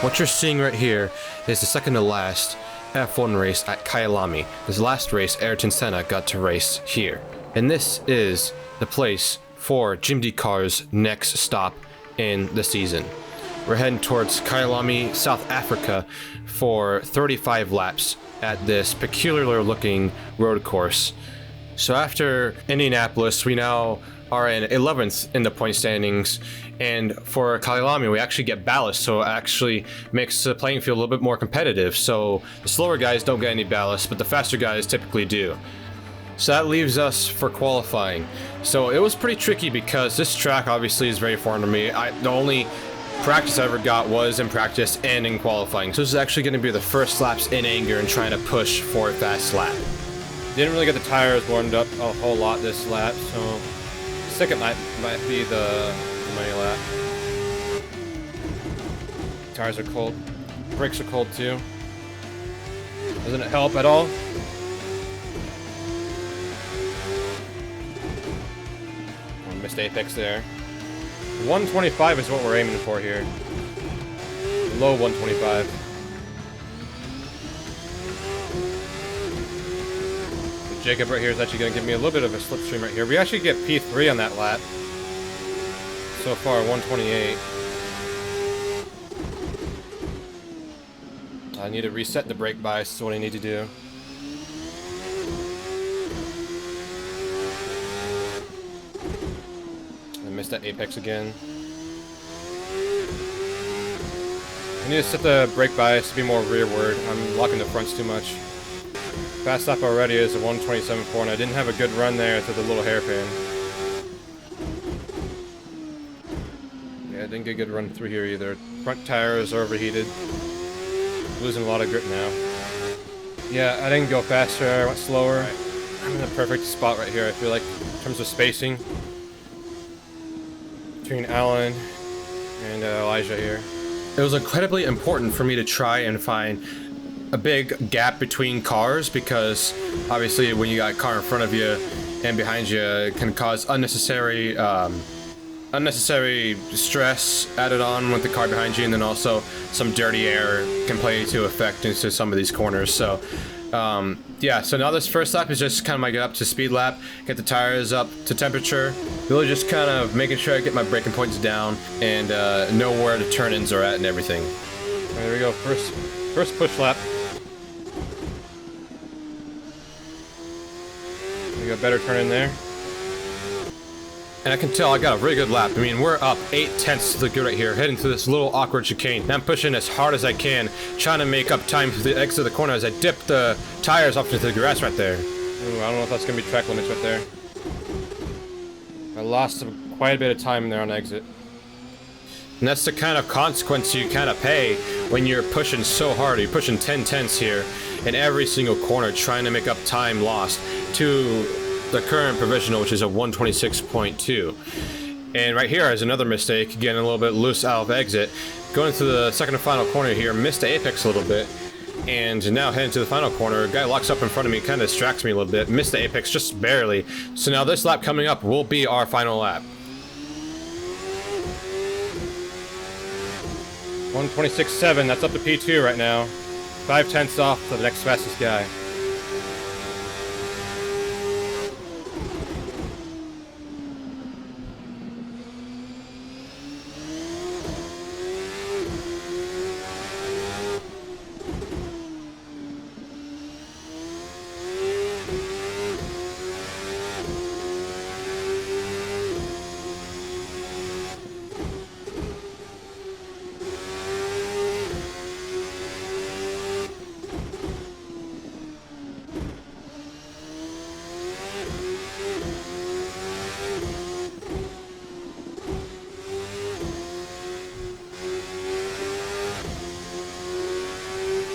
What you're seeing right here is the second to last F1 race at KYALAMI. This last race, Ayrton Senna got to race here. And this is the place for JIMDYCAR's next stop in the season. We're heading towards KYALAMI, South Africa for 35 laps at this peculiar looking road course. So after Indianapolis, we now are in 11th in the point standings, and for KYALAMI we actually get ballast, so it actually makes the playing field a little bit more competitive. So the slower guys don't get any ballast, but the faster guys typically do. So that leaves us for qualifying. So it was pretty tricky because this track obviously is very foreign to me. The only practice I ever got was in practice and in qualifying. So this is actually going to be the first laps in anger and trying to push for a fast lap. Didn't really get the tires warmed up a whole lot this lap, so second lap might be the money lap. Tires are cold. Brakes are cold too. Doesn't it help at all? Missed apex there. 125 is what we're aiming for here. Low 125. Jacob right here is actually going to give me a little bit of a slipstream right here. We actually get P3 on that lap. So far, 128. I need to reset the brake bias, is what I need to do. I missed that apex again. I need to set the brake bias to be more rearward. I'm locking the fronts too much. Fast lap already is a 127.4, and I didn't have a good run there to the little hairpin. Yeah, I didn't get a good run through here either. Front tires are overheated. Losing a lot of grip now. Yeah, I didn't go faster, I went slower. Right. I'm in the perfect spot right here, I feel like, in terms of spacing between Alan and Elijah here. It was incredibly important for me to try and find a big gap between cars, because obviously when you got a car in front of you and behind you, it can cause unnecessary stress added on with the car behind you, and then also some dirty air can play to effect into some of these corners. So yeah, so now this first lap is just kind of my get up to speed lap, get the tires up to temperature, really just kind of making sure I get my braking points down and know where the turn-ins are at and everything. There we go, first push lap. We got a better turn in there. And I can tell I got a really good lap. I mean, we're up 8/10 to the good right here, heading through this little awkward chicane. And I'm pushing as hard as I can, trying to make up time to the exit of the corner as I dip the tires off into the grass right there. Ooh, I don't know if that's gonna be track limits right there. I lost quite a bit of time there on exit. And that's the kind of consequence you kind of pay when you're pushing so hard. You're pushing 10/10 here in every single corner, trying to make up time lost to the current provisional, which is a 126.2. And right here is another mistake, getting a little bit loose out of exit. Going to the second and final corner here, missed the apex a little bit. And now heading to the final corner, a guy locks up in front of me, kind of distracts me a little bit. Missed the apex just barely. So now this lap coming up will be our final lap. 126.7, that's up to P2 right now. 5/10 off to the next fastest guy.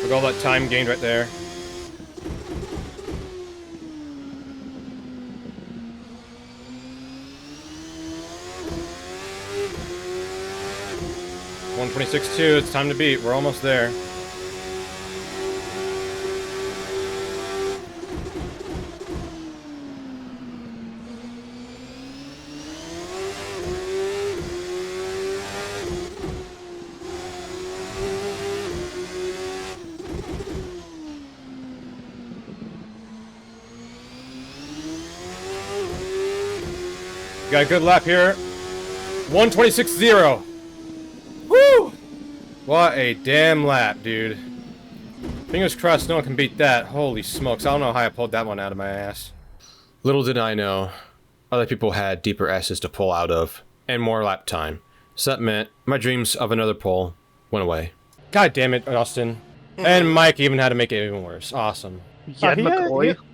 Look at all that time gained right there. $126.2, it's time to beat. We're almost there. Got a good lap here. 1:26.0. Woo! What a damn lap, dude. Fingers crossed no one can beat that. Holy smokes, I don't know how I pulled that one out of my ass. Little did I know, other people had deeper asses to pull out of, and more lap time. So that meant my dreams of another pull went away. God damn it, Austin. And Mike even had to make it even worse. Awesome. Yeah,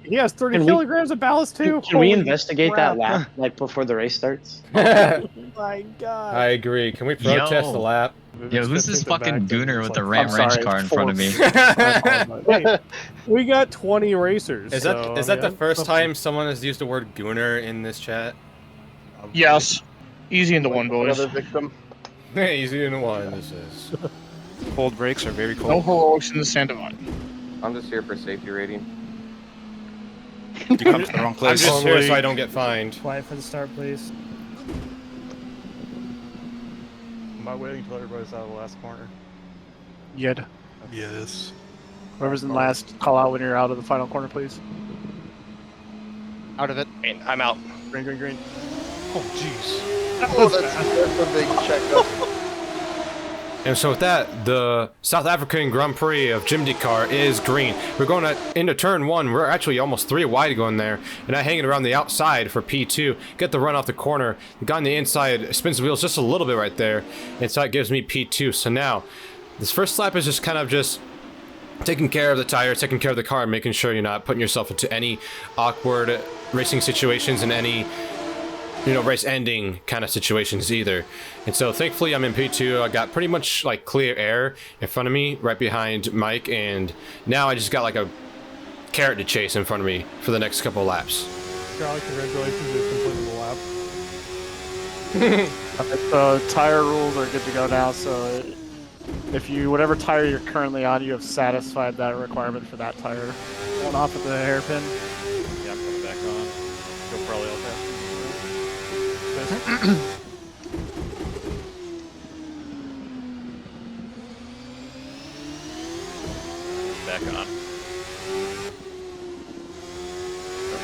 he has 30 kilograms of ballast too. Can we investigate that lap like before the race starts? Oh my god. I agree. Can we protest the lap? Yo, who's this fucking gooner with the Ram Ranch car in front of me? Hey, we got 20 racers. Is that the first time someone has used the word gooner in this chat? Yes. Easy into one, boys. Another victim. Easy in one, this is. Cold brakes are very cold. No heroics in the Sandavon. I'm just here for safety rating. You come to the wrong I'm place. just here so I don't get fined. Quiet for the start, please. Am I waiting until everybody's out of the last corner? Yed. Yes. Whoever's in last, call out when you're out of the final corner, please. Out of it. I'm out. Green, green, green. Oh, jeez. Oh, that's a big checkup. And so with that, the South African Grand Prix of JIMDYCAR is green. We're going into turn 1. We're actually almost 3 wide going there. And I hang it around the outside for P2. Get the run off the corner. The guy on the inside spins the wheels just a little bit right there. And so that gives me P2. So now, this first lap is just kind of just taking care of the tires, taking care of the car, and making sure you're not putting yourself into any awkward racing situations and any, you know, race ending kind of situations either. And so thankfully I'm in P2. I got pretty much like clear air in front of me right behind Mike, and now I just got like a carrot to chase in front of me for the next couple laps. Charlie, congratulations, you completed the lap. The tire rules are good to go now, so if you, whatever tire you're currently on, you have satisfied that requirement for that tire. Going off at the hairpin. Yeah, I'm coming back on. Go probably okay. Back on.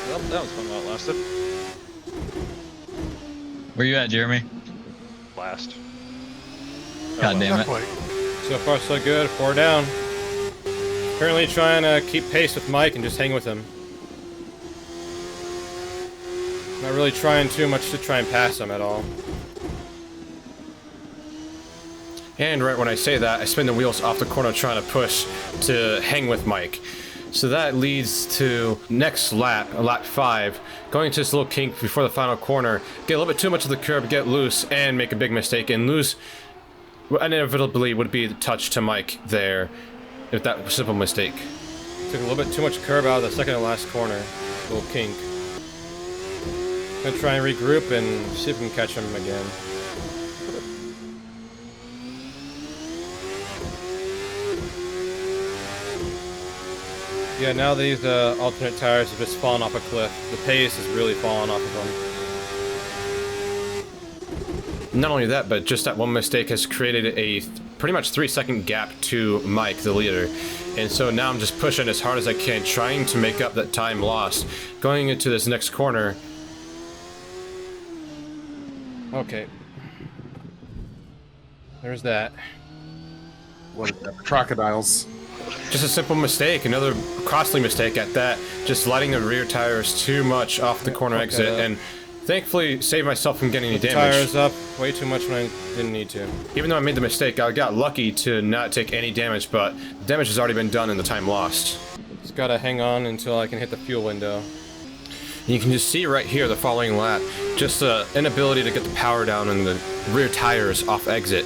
Well, that was fun while it lasted. Where you at, Jeremy? Last. God damn it. So far so good, 4 down. Currently trying to keep pace with Mike and just hang with him. Not really trying too much to try and pass him at all. And right when I say that, I spin the wheels off the corner trying to push to hang with Mike. So that leads to next lap, lap 5, going to this little kink before the final corner, get a little bit too much of the curb, get loose, and make a big mistake, and lose what inevitably would be the touch to Mike there, if that simple mistake. Took a little bit too much curb out of the second to last corner, little kink. Gonna try and regroup and see if we can catch him again. Yeah, now these alternate tires have just fallen off a cliff. The pace has really fallen off of them. Not only that, but just that one mistake has created a pretty much 3-second gap to Mike, the leader. And so now I'm just pushing as hard as I can, trying to make up that time lost. Going into this next corner. Okay. There's that. What is that? Crocodiles. Just a simple mistake, another costly mistake at that. Just lighting the rear tires too much off the corner exit, and thankfully saved myself from getting any damage. Tires up way too much when I didn't need to. Even though I made the mistake, I got lucky to not take any damage, but the damage has already been done in the time lost. Just gotta hang on until I can hit the fuel window. And you can just see right here the following lap, just the inability to get the power down on the rear tires off exit.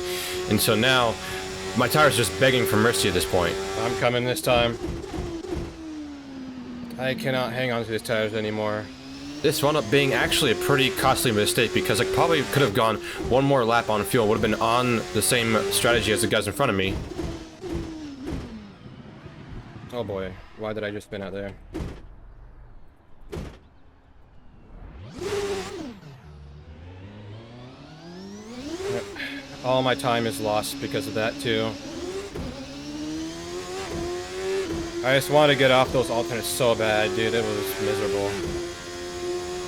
And so now, my tire's just begging for mercy at this point. I'm coming this time. I cannot hang on to these tires anymore. This wound up being actually a pretty costly mistake because I probably could have gone one more lap on fuel, would have been on the same strategy as the guys in front of me. Oh boy, why did I just spin out there? Yep. All my time is lost because of that too. I just wanted to get off those alternates so bad, dude. It was miserable.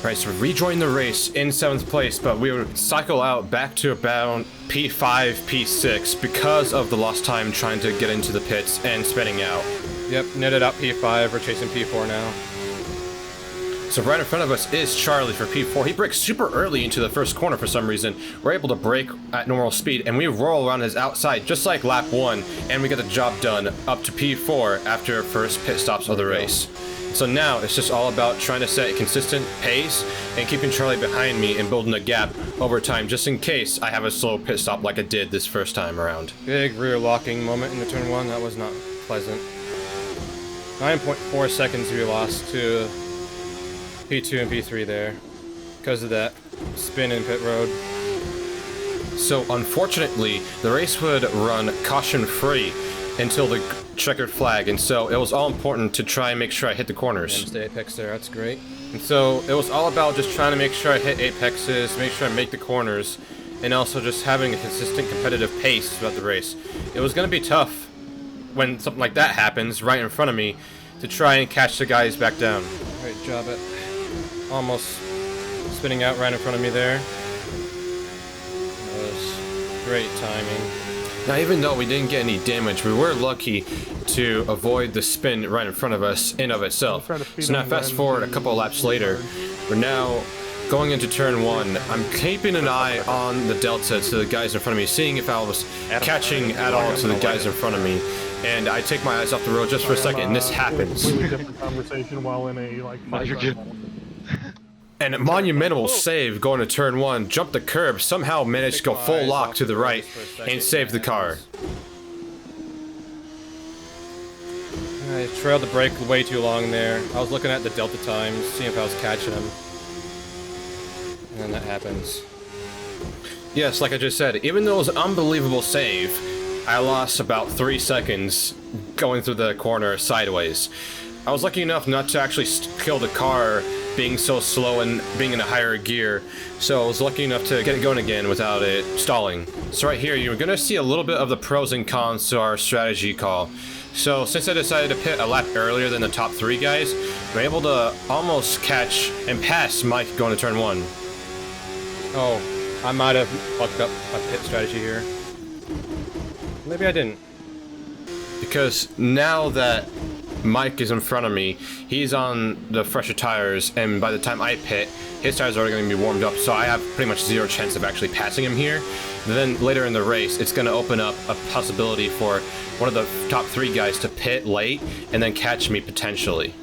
Right, so we rejoin the race in 7th place, but we would cycle out back to about P5, P6 because of the lost time trying to get into the pits and spinning out. Yep, netted out P5, we're chasing P4 now. So right in front of us is Charlie for P4. He brakes super early into the first corner for some reason. We're able to brake at normal speed, and we roll around his outside just like lap 1, and we get the job done up to P4 after first pit stops of the race. So now it's just all about trying to set a consistent pace and keeping Charlie behind me and building a gap over time just in case I have a slow pit stop like I did this first time around. Big rear locking moment in the turn 1, that was not pleasant. 9.4 seconds we lost to P2 and P3 there because of that spin in pit road. So unfortunately, the race would run caution-free until the checkered flag, and so it was all important to try and make sure I hit the corners. Stay apex there, that's great. And so it was all about just trying to make sure I hit apexes, make sure I make the corners, and also just having a consistent competitive pace throughout the race. It was going to be tough when something like that happens right in front of me to try and catch the guys back down. Great job at almost spinning out right in front of me there. That was great timing. Now, even though we didn't get any damage, we were lucky to avoid the spin right in front of us in of itself. So now fast forward a couple laps later, we're now going into turn 1. I'm keeping an eye on the delta to the guys in front of me, seeing if I was catching at all to the guys in front of me. And I take my eyes off the road just for a second, and this happens. Completely different conversation while in a like. And a monumental save going to turn 1, jumped the curb, somehow managed to go full lock to the right, and save the car. I trailed the brake way too long there. I was looking at the delta times, seeing if I was catching them. And then that happens. Yes, like I just said, even though it was an unbelievable save, I lost about 3 seconds going through the corner sideways. I was lucky enough not to actually kill the car being so slow and being in a higher gear, so I was lucky enough to get it going again without it stalling. So right here, you're gonna see a little bit of the pros and cons to our strategy call. So since I decided to pit a lap earlier than the top 3 guys, I'm able to almost catch and pass Mike going to turn 1. Oh, I might have fucked up my pit strategy here. Maybe I didn't. Because now that Mike is in front of me, he's on the fresher tires, and by the time I pit, his tires are already going to be warmed up, so I have pretty much 0 chance of actually passing him here. And then later in the race, it's going to open up a possibility for one of the top 3 guys to pit late and then catch me potentially.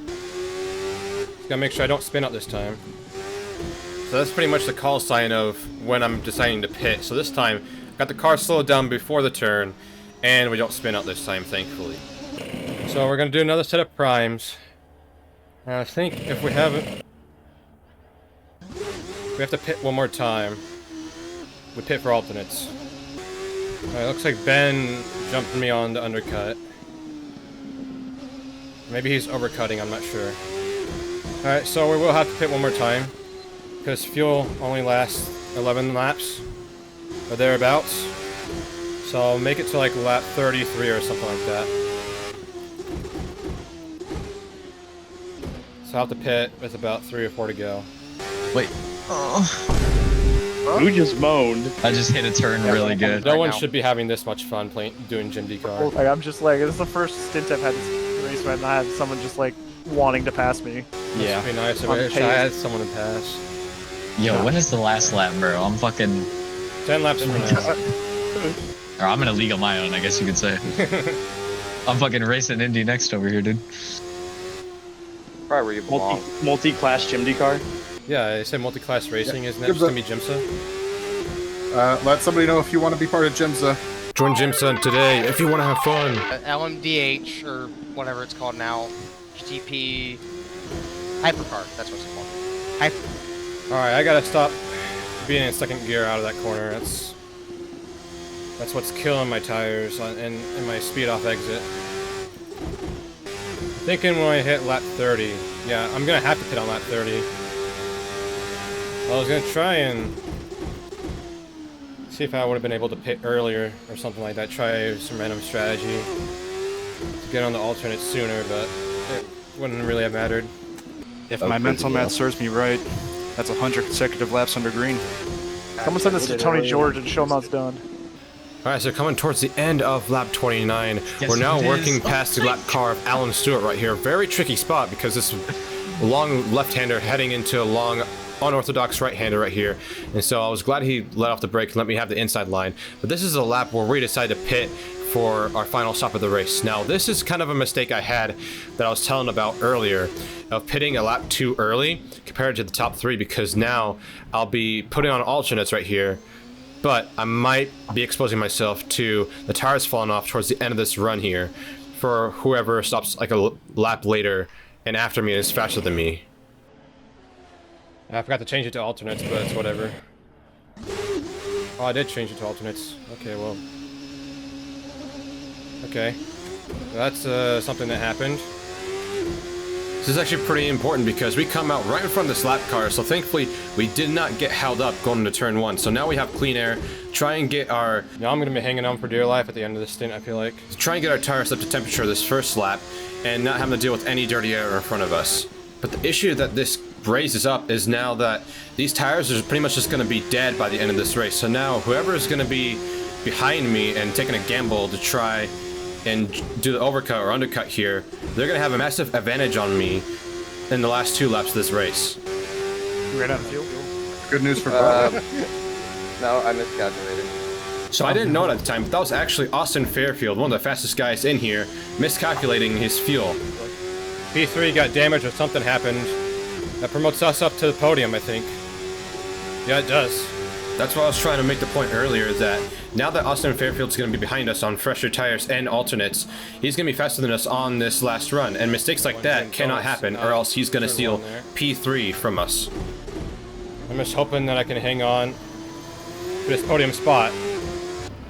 Just gotta make sure I don't spin out this time. So that's pretty much the call sign of when I'm deciding to pit. So this time, got the car slowed down before the turn, and we don't spin out this time, thankfully. So we're gonna do another set of primes. I think if we haven't... We have to pit one more time. We pit for alternates. Alright, looks like Ben jumped me on the undercut. Maybe he's overcutting, I'm not sure. Alright, so we will have to pit one more time. Because fuel only lasts 11 laps. Or thereabouts. So I'll make it to like lap 33 or something like that. So I'll have to pit with about 3 or 4 to go. Wait. Oh. Who just moaned? I just hit a turn really good. No one should be having this much fun doing JIMDYCAR. Like, I'm just like, this is the first stint I've had this race where I've not had someone just like wanting to pass me. Yeah. It'd be nice if I had someone to pass. Yo, when is the last lap, bro? I'm fucking... 10 laps from now. Or I'm in a league of my own, I guess you could say. I'm fucking racing Indy next over here, dude. Probably where you belong. Multi-class JIMDYCAR. Yeah, I said multi-class racing, isn't that just gonna be JIMSA? Let somebody know if you want to be part of JIMSA. Join JIMSA today if you want to have fun. LMDH, or whatever it's called now. GTP... Hypercar, that's what it's called. Alright, I gotta stop being in second gear out of that corner. That's what's killing my tires and my speed off exit. Thinking when I hit lap 30. Yeah, I'm gonna have to pit on lap 30. I was gonna try and see if I would have been able to pit earlier or something like that. Try some random strategy to get on the alternate sooner, but it wouldn't really have mattered. If my mental math serves me right, that's 100 consecutive laps under green. Someone send this to Tony George and show him how it's done. Alright, so coming towards the end of lap 29, Guess we're now who it working is? past the lap car of Alan Stewart right here. Very tricky spot because this long left-hander heading into a long unorthodox right-hander right here. And so I was glad he let off the brake and let me have the inside line. But this is a lap where we decided to pit for our final stop of the race. Now, this is kind of a mistake I had that I was telling about earlier of pitting a lap too early compared to the top 3, because now I'll be putting on alternates right here, but I might be exposing myself to the tires falling off towards the end of this run here for whoever stops like a lap later and after me and is faster than me. I forgot to change it to alternates, but it's whatever. Oh, I did change it to alternates. Okay, well. Okay. That's something that happened. This is actually pretty important because we come out right in front of this lap car, so thankfully we did not get held up going into turn 1. So now we have clean air. Try and get our... Now I'm going to be hanging on for dear life at the end of this stint, I feel like. Try and get our tires up to temperature this first lap and not having to deal with any dirty air in front of us. But the issue that this raises up is now that these tires are pretty much just going to be dead by the end of this race. So now whoever is going to be behind me and taking a gamble to try and do the overcut or undercut here, they're going to have a massive advantage on me in the last 2 laps of this race. You ran out of fuel? Good news for Bob. No, I miscalculated. So I didn't know it at the time, but that was actually Austin Fairfield, one of the fastest guys in here, miscalculating his fuel. P3 got damaged or something happened. That promotes us up to the podium, I think. Yeah, it does. That's why I was trying to make the point earlier that now that Austin Fairfield's going to be behind us on fresher tires and alternates, he's going to be faster than us on this last run, and mistakes like that cannot happen, or else he's going to steal P3 from us. I'm just hoping that I can hang on to this podium spot.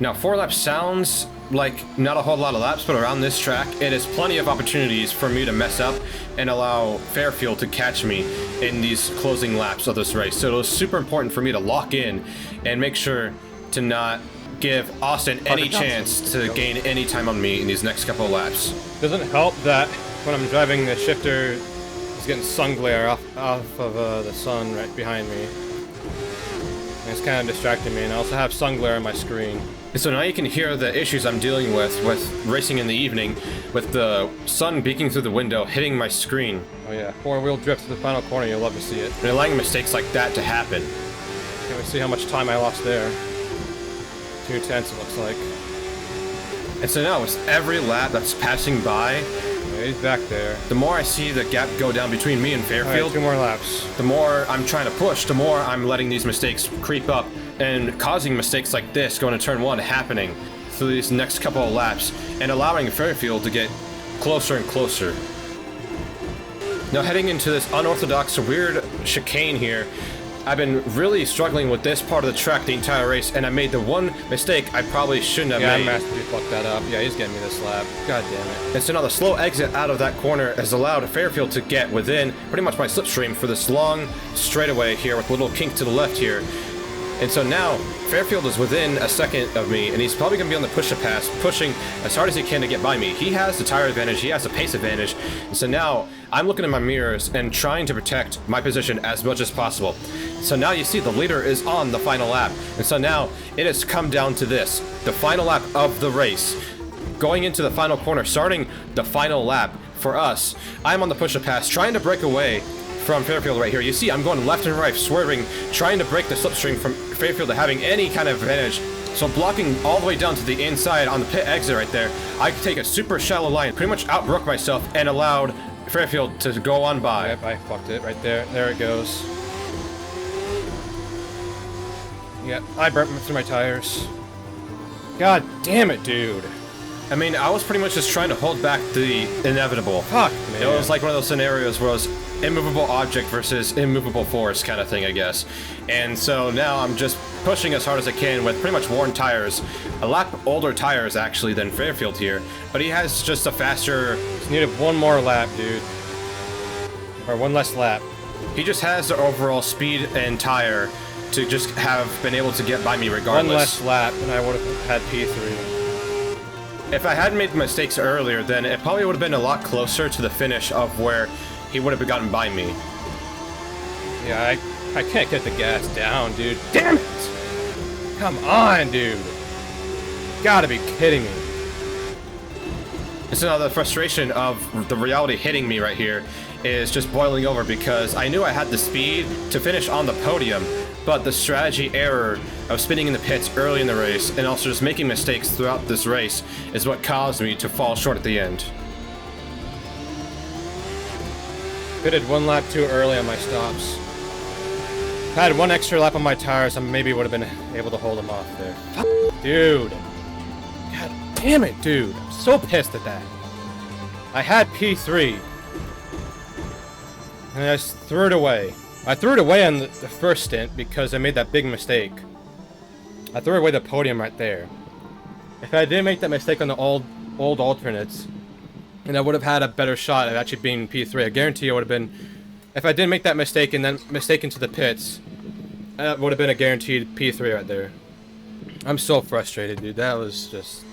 Now, 4 laps sounds like not a whole lot of laps, but around this track, it is plenty of opportunities for me to mess up and allow Fairfield to catch me in these closing laps of this race. So it was super important for me to lock in and make sure to not give Austin any chance to gain any time on me in these next couple of laps. Doesn't help that when I'm driving the shifter, it's getting sun glare off of the sun right behind me. And it's kind of distracting me, and I also have sun glare on my screen. And so now you can hear the issues I'm dealing with racing in the evening, with the sun peeking through the window, hitting my screen. Oh yeah, 4-wheel drift to the final corner, you'll love to see it. And allowing mistakes like that to happen. Can we see how much time I lost there? 2 tenths, it looks like. And so now, with every lap that's passing by, yeah, he's back there. The more I see the gap go down between me and Fairfield, Right, 2 more laps. the more I'm trying to push, the more I'm letting these mistakes creep up and causing mistakes like this going to turn 1 happening through these next couple of laps and allowing Fairfield to get closer and closer. Now heading into this unorthodox, weird chicane here, I've been really struggling with this part of the track the entire race, and I made the one mistake I probably shouldn't have made. Yeah, I masterfully fucked that up. Yeah, he's getting me this lap. God damn it. And so now the slow exit out of that corner has allowed Fairfield to get within pretty much my slipstream for this long straightaway here with a little kink to the left here. And so now, Fairfield is within a second of me, and he's probably going to be on the push-a-pass, pushing as hard as he can to get by me. He has the tire advantage, he has the pace advantage, and so now I'm looking in my mirrors and trying to protect my position as much as possible. So now you see the leader is on the final lap, and so now it has come down to this, the final lap of the race. Going into the final corner, starting the final lap for us, I'm on the push-a-pass, trying to break away from Fairfield right here. You see, I'm going left and right, swerving, trying to break the slipstream from Fairfield to having any kind of advantage. So blocking all the way down to the inside on the pit exit right there, I could take a super shallow line, pretty much outbroke myself, and allowed Fairfield to go on by. Yep, I fucked it right there. There it goes. Yep, I burnt through my tires. God damn it, dude. I mean, I was pretty much just trying to hold back the inevitable. Fuck, man. It was like one of those scenarios where it was immovable object versus immovable force kind of thing, I guess. And so now I'm just pushing as hard as I can with pretty much worn tires. A lot older tires, actually, than Fairfield here. But he has just a faster... Just needed 1 more lap, dude. Or 1 less lap. He just has the overall speed and tire to just have been able to get by me regardless. 1 less lap, and I would have had P3. If I hadn't made the mistakes earlier, then it probably would have been a lot closer to the finish of where he would have gotten by me. Yeah, I can't get the gas down, dude. Damn it! Come on, dude. Gotta be kidding me. So the frustration of the reality hitting me right here is just boiling over because I knew I had the speed to finish on the podium, but the strategy error of spinning in the pits early in the race and also just making mistakes throughout this race is what caused me to fall short at the end. Pitted one lap too early on my stops. If I had one extra lap on my tires, I maybe would have been able to hold them off there. Dude. God damn it, dude. I'm so pissed at that. I had P3. And I just threw it away. I threw it away on the first stint because I made that big mistake. I threw away the podium right there. If I didn't make that mistake on the old alternates, and I would have had a better shot at actually being P3. I guarantee it would have been... If I didn't make that mistake and then mistake into the pits, that would have been a guaranteed P3 right there. I'm so frustrated, dude. That was just...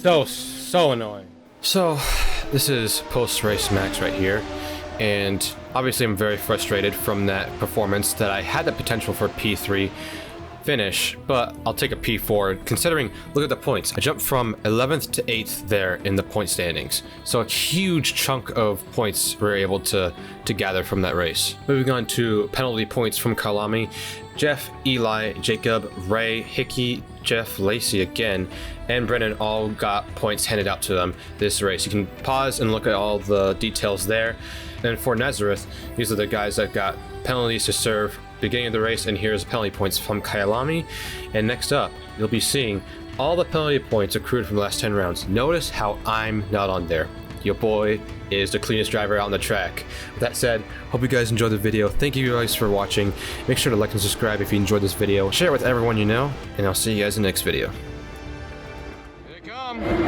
so annoying. So, this is post-race max right here. And obviously I'm very frustrated from that performance that I had the potential for P3 finish, but I'll take a P4 considering, look at the points. I jumped from 11th to 8th there in the point standings. So a huge chunk of points we were able to gather from that race. Moving on to penalty points from KYALAMI. Jeff, Eli, Jacob, Ray, Hickey, Jeff, Lacey again, and Brennan all got points handed out to them this race. You can pause and look at all the details there. And for Nazareth, these are the guys that got penalties to serve beginning of the race, and here's penalty points from KYALAMI. And next up, you'll be seeing all the penalty points accrued from the last 10 rounds. Notice how I'm not on there. Your boy is the cleanest driver out on the track. With that said, hope you guys enjoyed the video. Thank you guys for watching. Make sure to like and subscribe if you enjoyed this video. Share it with everyone you know, and I'll see you guys in the next video. Here they come.